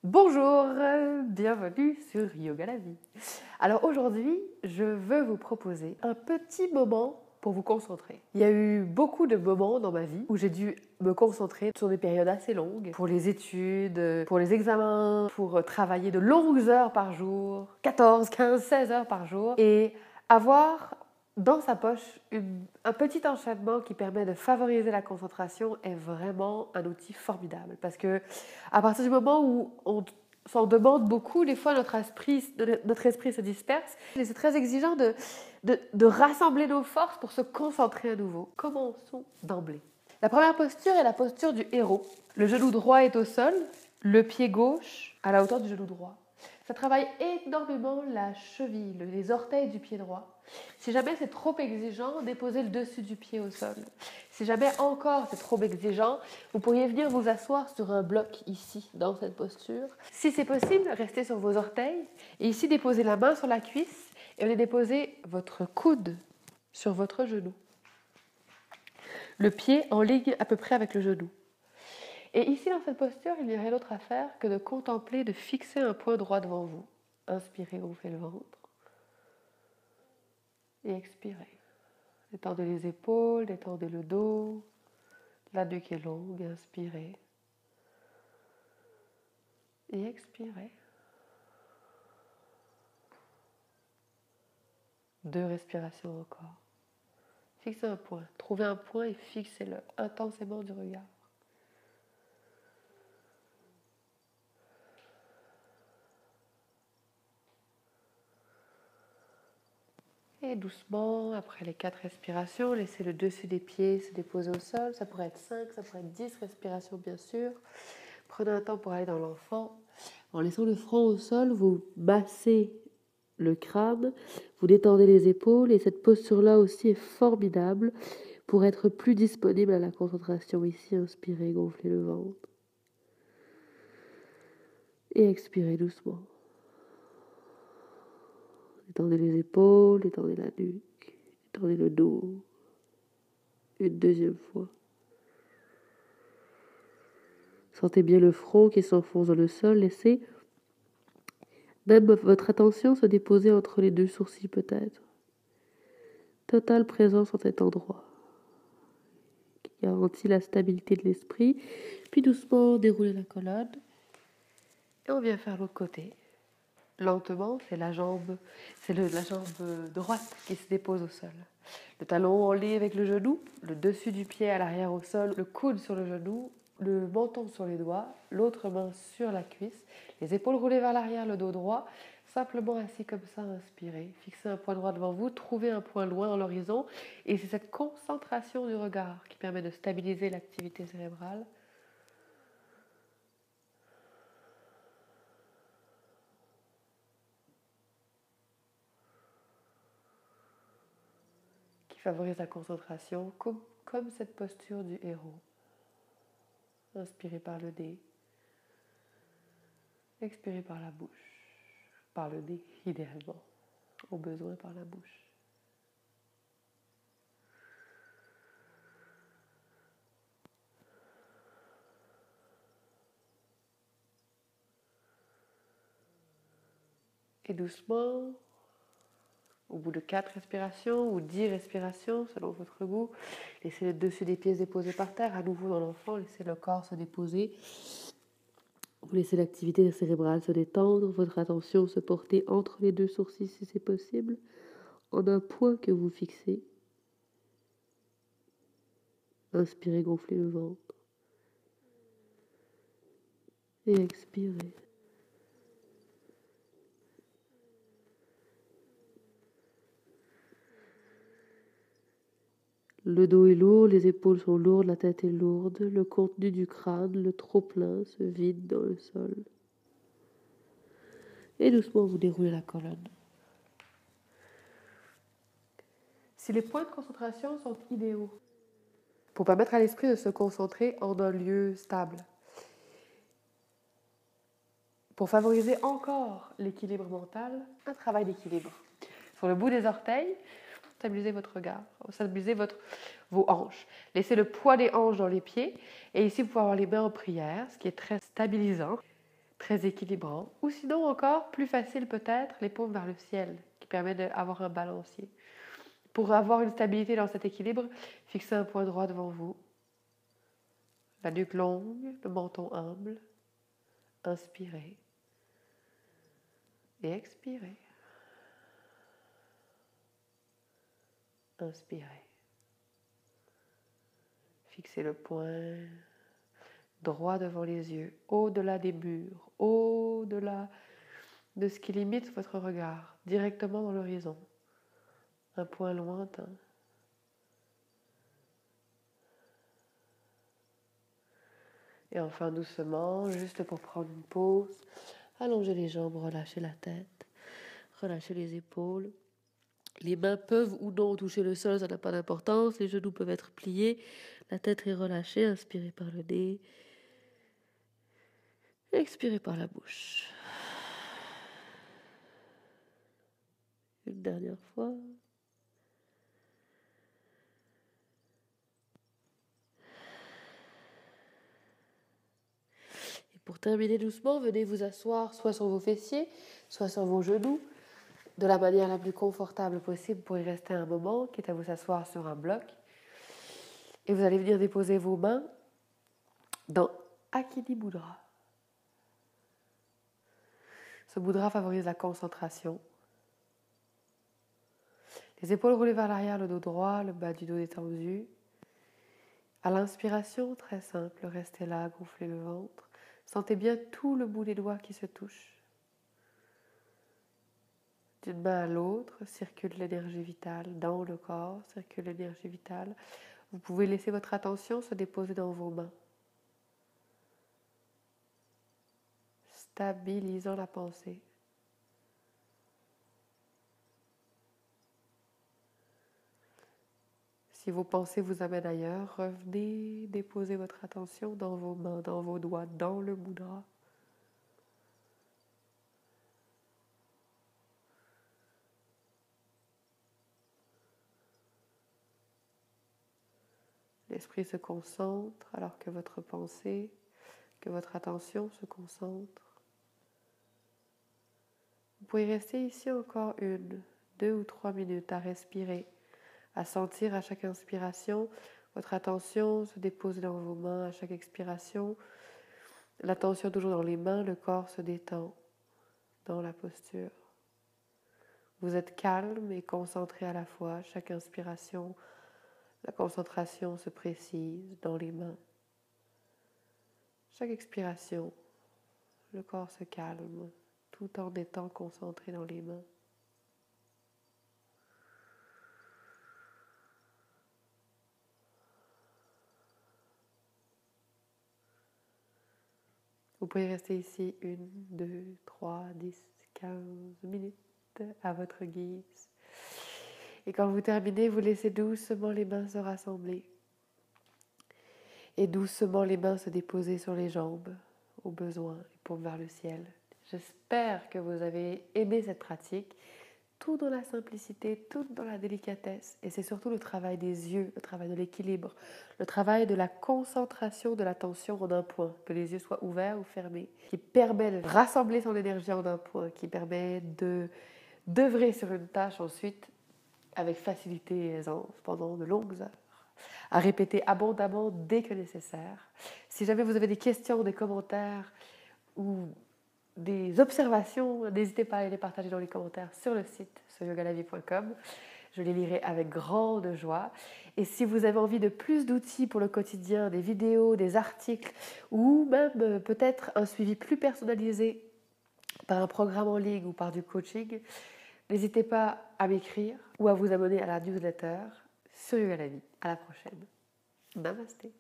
Bonjour, bienvenue sur Yoga la vie. Alors aujourd'hui, je veux vous proposer un petit moment pour vous concentrer. Il y a eu beaucoup de moments dans ma vie où j'ai dû me concentrer sur des périodes assez longues, pour les études, pour les examens, pour travailler de longues heures par jour, 14, 15, 16 heures par jour, et avoir dans sa poche un petit enchaînement qui permet de favoriser la concentration est vraiment un outil formidable. Parce que à partir du moment où on s'en demande beaucoup, des fois notre esprit se disperse. Et c'est très exigeant de rassembler nos forces pour se concentrer à nouveau. Commençons d'emblée. La première posture est la posture du héros. Le genou droit est au sol, le pied gauche à la hauteur du genou droit. Ça travaille énormément la cheville, les orteils du pied droit. Si jamais c'est trop exigeant, déposez le dessus du pied au sol. Si jamais encore c'est trop exigeant, vous pourriez venir vous asseoir sur un bloc ici, dans cette posture. Si c'est possible, restez sur vos orteils et ici déposez la main sur la cuisse et venez déposer votre coude sur votre genou. Le pied en ligne à peu près avec le genou. Et ici, dans cette posture, il n'y a rien d'autre à faire que de contempler, de fixer un point droit devant vous. Inspirez, gonflez le ventre. Et expirez. Détendez les épaules, détendez le dos. La nuque est longue, inspirez. Et expirez. 2 respirations encore. Fixez un point. Trouvez un point et fixez-le intensément du regard. Et doucement, après les 4 respirations, laissez le dessus des pieds se déposer au sol. Ça pourrait être 5, ça pourrait être 10 respirations bien sûr. Prenez un temps pour aller dans l'enfant. En laissant le front au sol, vous massez le crâne, vous détendez les épaules et cette posture-là aussi est formidable pour être plus disponible à la concentration. Ici, inspirez, gonflez le ventre. Et expirez doucement. Détendez les épaules, détendez la nuque, détendez le dos. Une deuxième fois. Sentez bien le front qui s'enfonce dans le sol. Laissez même votre attention se déposer entre les 2 sourcils peut-être. Totale présence en cet endroit qui garantit la stabilité de l'esprit. Puis doucement déroulez la colonne. Et on vient faire l'autre côté. Lentement, c'est la jambe droite qui se dépose au sol. Le talon en lit avec le genou, le dessus du pied à l'arrière au sol, le coude sur le genou, le menton sur les doigts, l'autre main sur la cuisse, les épaules roulées vers l'arrière, le dos droit, simplement assis comme ça, inspirez. Fixez un point droit devant vous, trouvez un point loin dans l'horizon et c'est cette concentration du regard qui permet de stabiliser l'activité cérébrale. Favorise la concentration comme cette posture du héros. Inspirez par le nez. Expirez par la bouche. Par le nez, idéalement. Au besoin par la bouche. Et doucement, au bout de 4 respirations ou 10 respirations, selon votre goût, laissez le dessus des pieds déposés par terre. À nouveau dans l'enfant, laissez le corps se déposer. Vous laissez l'activité cérébrale se détendre, votre attention se porter entre les 2 sourcils si c'est possible, en un point que vous fixez. Inspirez, gonflez le ventre. Et expirez. Le dos est lourd, les épaules sont lourdes, la tête est lourde, le contenu du crâne, le trop-plein, se vide dans le sol. Et doucement, vous déroulez la colonne. Si les points de concentration sont idéaux, pour permettre à l'esprit de se concentrer en un lieu stable, pour favoriser encore l'équilibre mental, un travail d'équilibre. Sur le bout des orteils, stabilisez votre regard, stabilisez vos hanches. Laissez le poids des hanches dans les pieds. Et ici, vous pouvez avoir les mains en prière, ce qui est très stabilisant. très équilibrant. Ou sinon encore, plus facile peut-être, les paumes vers le ciel, qui permet d'avoir un balancier. Pour avoir une stabilité dans cet équilibre, fixez un point droit devant vous. La nuque longue, le menton humble. Inspirez et expirez. Inspirez. Fixez le point droit devant les yeux, au-delà des murs, au-delà de ce qui limite votre regard, directement dans l'horizon. Un point lointain. Et enfin doucement, juste pour prendre une pause, allongez les jambes, relâchez la tête, relâchez les épaules. Les mains peuvent ou non toucher le sol, ça n'a pas d'importance. Les genoux peuvent être pliés, la tête est relâchée, inspirez par le nez, expirez par la bouche. Une dernière fois. Et pour terminer doucement, venez vous asseoir soit sur vos fessiers, soit sur vos genoux, de la manière la plus confortable possible pour y rester un moment, quitte à vous asseoir sur un bloc. Et vous allez venir déposer vos mains dans Akini Mudra. Ce mudra favorise la concentration. Les épaules roulées vers l'arrière, le dos droit, le bas du dos détendu. À l'inspiration, très simple, restez là, gonflez le ventre. Sentez bien tout le bout des doigts qui se touchent. D'une main à l'autre, circule l'énergie vitale dans le corps, circule l'énergie vitale. Vous pouvez laisser votre attention se déposer dans vos mains. Stabilisant la pensée. Si vos pensées vous amènent ailleurs, revenez déposer votre attention dans vos mains, dans vos doigts, dans le mudra. L'esprit se concentre alors que votre pensée, que votre attention se concentre. Vous pouvez rester ici encore 1, 2 ou 3 minutes à respirer, à sentir à chaque inspiration, votre attention se dépose dans vos mains à chaque expiration. L'attention toujours dans les mains, le corps se détend dans la posture. Vous êtes calme et concentré à la fois. Chaque inspiration, la concentration se précise dans les mains. Chaque expiration, le corps se calme tout en étant concentré dans les mains. Vous pouvez rester ici 1, 2, 3, 10, 15 minutes à votre guise. Et quand vous terminez, vous laissez doucement les mains se rassembler. Et doucement les mains se déposer sur les jambes, au besoin, et paumes vers le ciel. J'espère que vous avez aimé cette pratique. Tout dans la simplicité, tout dans la délicatesse. Et c'est surtout le travail des yeux, le travail de l'équilibre, le travail de la concentration de l'attention en un point, que les yeux soient ouverts ou fermés, qui permet de rassembler son énergie en un point, qui permet d'œuvrer sur une tâche ensuite avec facilité et aisance pendant de longues heures, à répéter abondamment dès que nécessaire. Si jamais vous avez des questions, des commentaires ou des observations, n'hésitez pas à les partager dans les commentaires sur le site sur yogalavie.com. Je les lirai avec grande joie. Et si vous avez envie de plus d'outils pour le quotidien, des vidéos, des articles ou même peut-être un suivi plus personnalisé par un programme en ligne ou par du coaching, n'hésitez pas à m'écrire ou à vous abonner à la newsletter sur Yoga la vie. À la prochaine. Namasté.